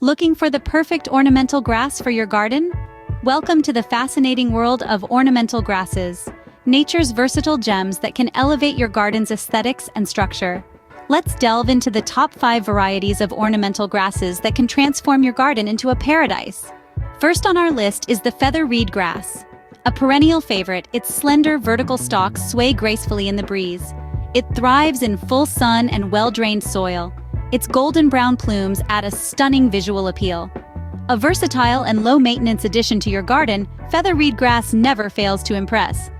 Looking for the perfect ornamental grass for your garden? Welcome to the fascinating world of ornamental grasses, nature's versatile gems that can elevate your garden's aesthetics and structure. Let's delve into the top 5 varieties of ornamental grasses that can transform your garden into a paradise. First on our list is the feather reed grass. A perennial favorite, its slender vertical stalks sway gracefully in the breeze. It thrives in full sun and well-drained soil. Its golden brown plumes add a stunning visual appeal. A versatile and low-maintenance addition to your garden, feather reed grass never fails to impress.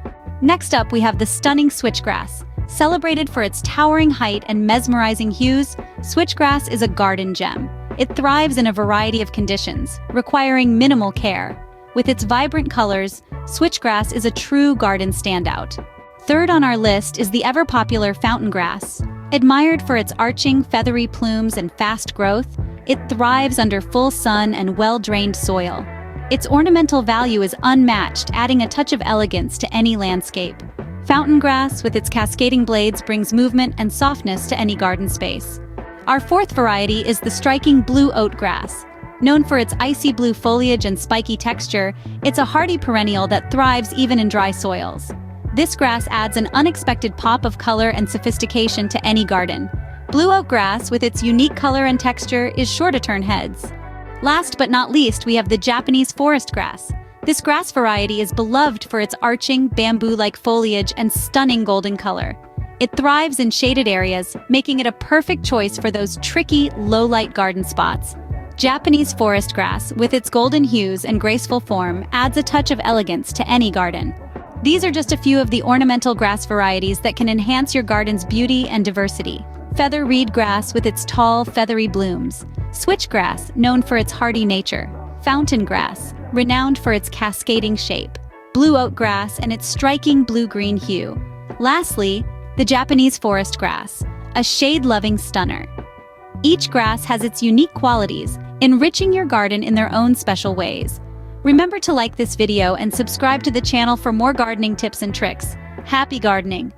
Next up, we have the stunning switchgrass. Celebrated for its towering height and mesmerizing hues, switchgrass is a garden gem. It thrives in a variety of conditions, requiring minimal care. With its vibrant colors, switchgrass is a true garden standout. Third on our list is the ever-popular fountain grass. Admired for its arching, feathery plumes and fast growth, it thrives under full sun and well-drained soil. Its ornamental value is unmatched, adding a touch of elegance to any landscape. Fountain grass, with its cascading blades, brings movement and softness to any garden space. Our fourth variety is the striking blue oat grass. Known for its icy blue foliage and spiky texture, it's a hardy perennial that thrives even in dry soils. This grass adds an unexpected pop of color and sophistication to any garden. Blue oat grass, with its unique color and texture, is sure to turn heads. Last but not least, we have the Japanese forest grass. This grass variety is beloved for its arching, bamboo-like foliage and stunning golden color. It thrives in shaded areas, making it a perfect choice for those tricky, low-light garden spots. Japanese forest grass, with its golden hues and graceful form, adds a touch of elegance to any garden. These are just a few of the ornamental grass varieties that can enhance your garden's beauty and diversity. Feather reed grass with its tall, feathery blooms. Switchgrass, known for its hardy nature. Fountain grass, renowned for its cascading shape. Blue oat grass and its striking blue-green hue. Lastly, the Japanese forest grass, a shade-loving stunner. Each grass has its unique qualities, enriching your garden in their own special ways. Remember to like this video and subscribe to the channel for more gardening tips and tricks. Happy gardening!